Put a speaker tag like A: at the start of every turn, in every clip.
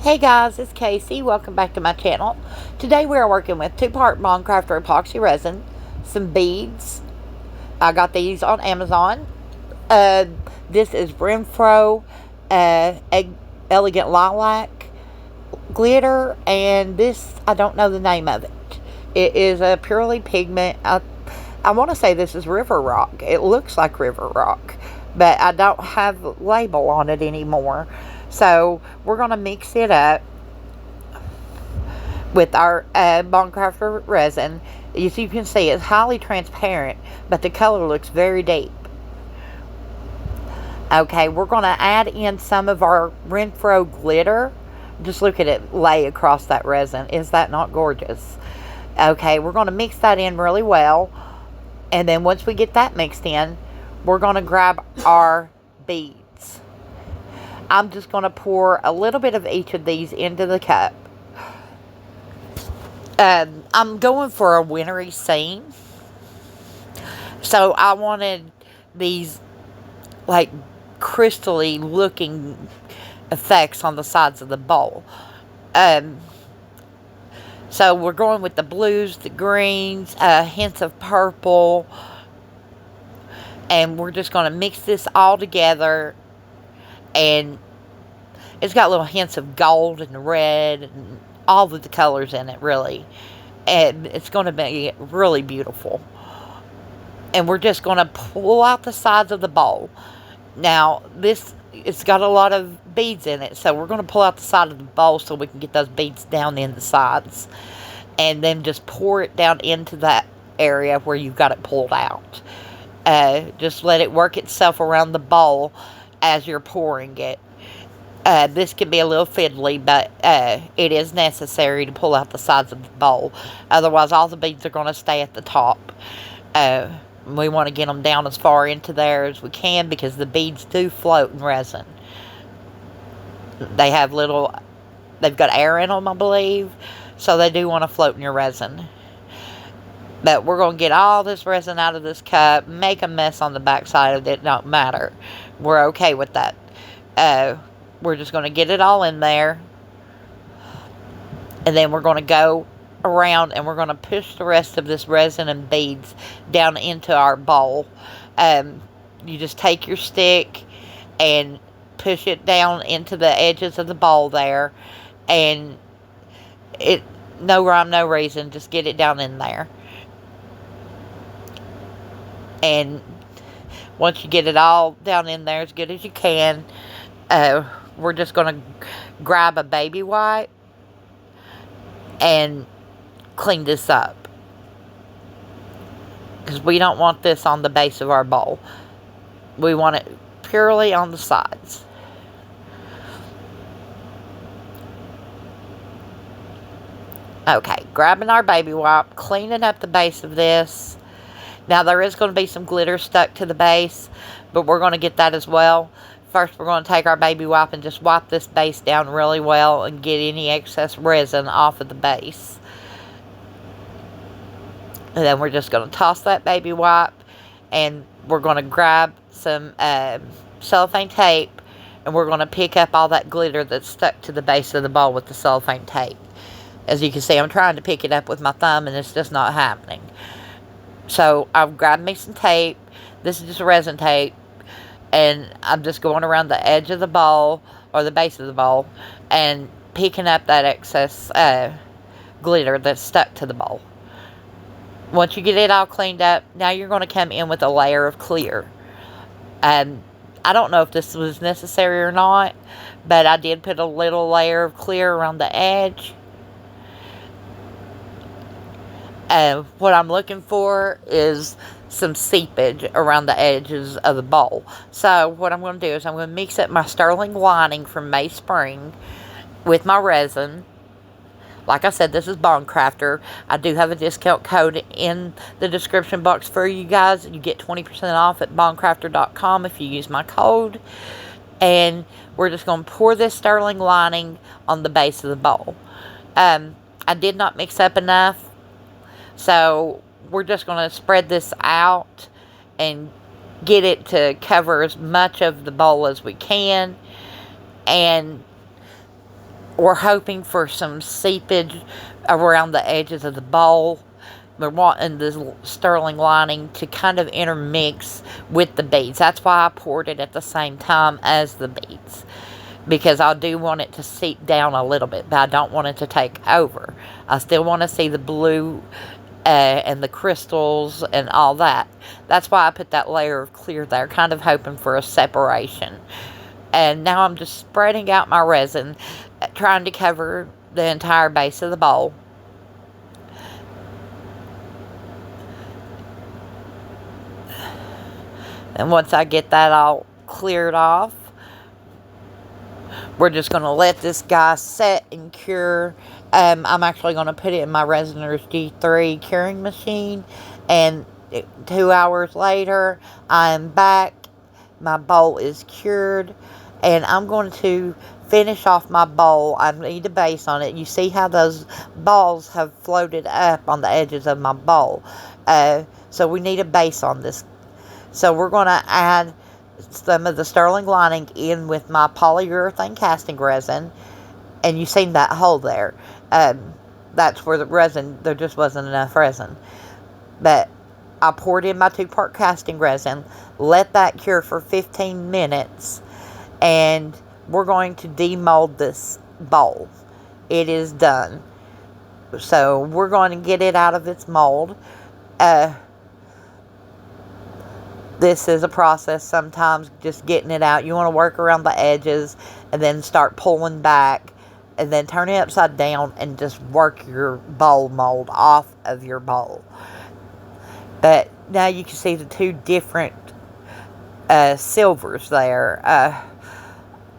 A: Hey guys, it's Casey. Welcome back to my channel. Today we are working with 2-part craftor epoxy resin, some beads. I got these on Amazon. This is Renfro Elegant Lilac glitter, and this, I don't know the name of it. It is a purely pigment. I want to say this is River Rock. It looks like River Rock, but I don't have a label on it anymore. So we're going to mix it up with our crafter resin. As you can see, it's highly transparent, but the color looks very deep. Okay, we're going to add in some of our Renfro glitter. Just look at it lay across that resin. Is that not gorgeous? Okay, we're going to mix that in really well. And then once we get that mixed in, we're going to grab our beads. I'm just going to pour a little bit of each of these into the cup. I'm going for a wintry scene. So I wanted these like crystally looking effects on the sides of the bowl. So we're going with the blues, the greens, hints of purple. And we're just going to mix this all together. And it's got little hints of gold and red and all of the colors in it, really. And it's going to be really beautiful. And we're just going to pull out the sides of the bowl. Now, it's got a lot of beads in it, so we're going to pull out the side of the bowl so we can get those beads down in the sides. And then just pour it down into that area where you've got it pulled out. Just let it work itself around the bowl as you're pouring it. This can be a little fiddly, but it is necessary to pull out the sides of the bowl. Otherwise, all the beads are going to stay at the top. We want to get them down as far into there as we can because the beads do float in resin. They've got air in them, I believe, so they do want to float in your resin. But we're going to get all this resin out of this cup, make a mess on the back side of it, don't matter. We're okay with that. We're just going to get it all in there. And then we're going to go around and we're going to push the rest of this resin and beads down into our bowl. You just take your stick and push it down into the edges of the bowl there. And no rhyme, no reason, just get it down in there. And once you get it all down in there as good as you can, we're just going to grab a baby wipe and clean this up. Because we don't want this on the base of our bowl. We want it purely on the sides. Okay, grabbing our baby wipe, cleaning up the base of this. Now, there is going to be some glitter stuck to the base, but we're going to get that as well. First, we're going to take our baby wipe and just wipe this base down really well and get any excess resin off of the base. And then we're just going to toss that baby wipe, and we're going to grab some cellophane tape, and we're going to pick up all that glitter that's stuck to the base of the bowl with the cellophane tape. As you can see, I'm trying to pick it up with my thumb, and it's just not happening. So I've grabbed me some tape. This is just resin tape. And I'm just going around the edge of the bowl, or the base of the bowl, and picking up that excess glitter that's stuck to the bowl. Once you get it all cleaned up, now you're going to come in with a layer of clear. I don't know if this was necessary or not, but I did put a little layer of clear around the edge. What I'm looking for is some seepage around the edges of the bowl. So what I'm going to do is I'm going to mix up my sterling lining from May Spring with my resin. Like I said, this is Bond Crafter. I do have a discount code in the description box for you guys. You get 20% off at bondcrafter.com if you use my code. And we're just going to pour this sterling lining on the base of the bowl. I did not mix up enough. So we're just going to spread this out and get it to cover as much of the bowl as we can. And we're hoping for some seepage around the edges of the bowl. We're wanting the sterling lining to kind of intermix with the beads. That's why I poured it at the same time as the beads, because I do want it to seep down a little bit, but I don't want it to take over. I still want to see the blue and the crystals and all that. That's why I put that layer of clear there, kind of hoping for a separation. And now I'm just spreading out my resin, trying to cover the entire base of the bowl. And once I get that all cleared off, we're just going to let this guy set and cure. I'm actually going to put it in my Resiner's G3 curing machine. And 2 hours later, I'm back. My bowl is cured. And I'm going to finish off my bowl. I need a base on it. You see how those balls have floated up on the edges of my bowl. So we need a base on this. So we're going to add some of the sterling lining in with my polyurethane casting resin. And you seen that hole there. That's where the resin, there just wasn't enough resin. But I poured in my 2-part casting resin, let that cure for 15 minutes, and we're going to demold this bowl. It is done. So we're going to get it out of its mold. This is a process sometimes, just getting it out. You want to work around the edges and then start pulling back and then turn it upside down and just work your bowl mold off of your bowl. But now you can see the two different silvers there.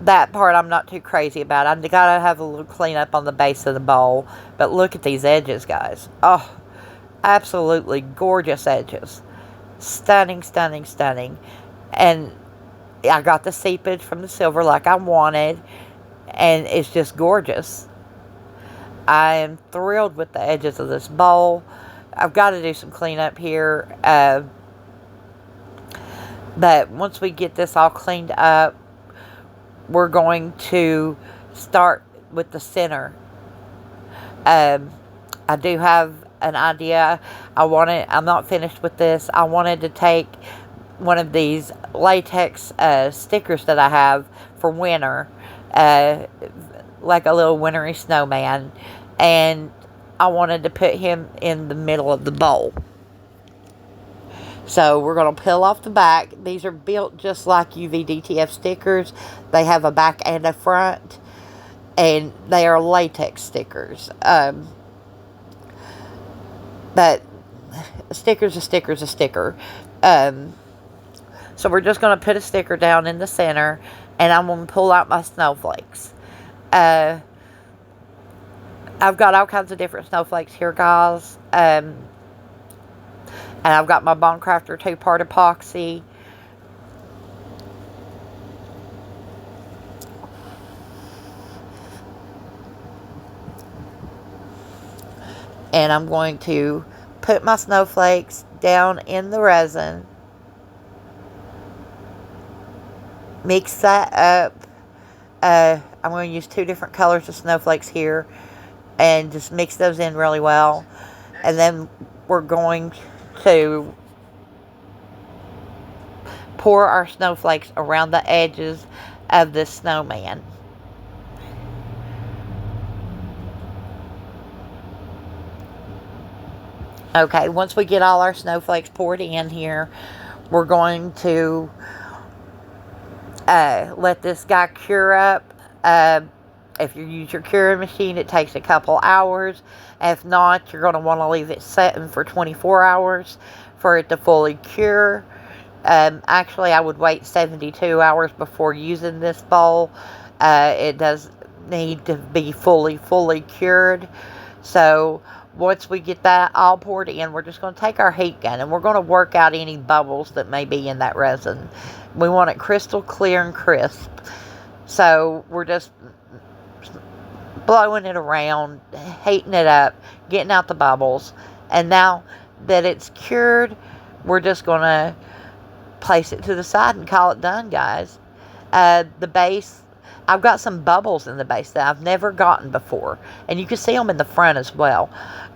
A: That part I'm not too crazy about. I gotta have a little cleanup on the base of the bowl. But look at these edges, guys. Oh, absolutely gorgeous edges. Stunning, stunning, stunning. And I got the seepage from the silver like I wanted. And it's just gorgeous. I am thrilled with the edges of this bowl. I've got to do some cleanup here. But once we get this all cleaned up, we're going to start with the center. I do have an idea. I'm not finished with this. I wanted to take one of these latex stickers that I have for winter, like a little wintry snowman, and I wanted to put him in the middle of the bowl. So we're going to peel off the back. These are built just like UV-DTF stickers. They have a back and a front, and they are latex stickers. But a sticker's a sticker's a sticker. So we're just going to put a sticker down in the center, and I'm going to pull out my snowflakes. I've got all kinds of different snowflakes here, guys. And I've got my Bond Craftor 2-part epoxy. And I'm going to put my snowflakes down in the resin. Mix that up. I'm going to use 2 different colors of snowflakes here. And just mix those in really well. And then we're going to pour our snowflakes around the edges of this snowman. Okay, once we get all our snowflakes poured in here, we're going to let this guy cure up. If you use your curing machine, it takes a couple hours. If not, you're going to want to leave it setting for 24 hours for it to fully cure. Actually, I would wait 72 hours before using this bowl. It does need to be fully cured. So once we get that all poured in, we're just going to take our heat gun and we're going to work out any bubbles that may be in that resin. We want it crystal clear and crisp. So we're just blowing it around, heating it up, getting out the bubbles. And now that it's cured, we're just going to place it to the side and call it done, guys. The base I've got some bubbles in the base that I've never gotten before. And you can see them in the front as well.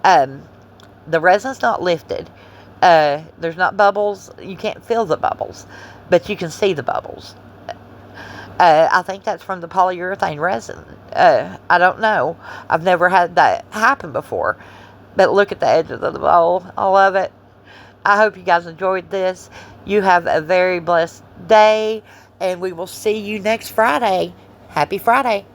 A: The resin's not lifted. There's not bubbles. You can't feel the bubbles, but you can see the bubbles. I think that's from the polyurethane resin. I don't know. I've never had that happen before. But look at the edge of the bowl. I love it. I hope you guys enjoyed this. You have a very blessed day, and we will see you next Friday. Happy Friday.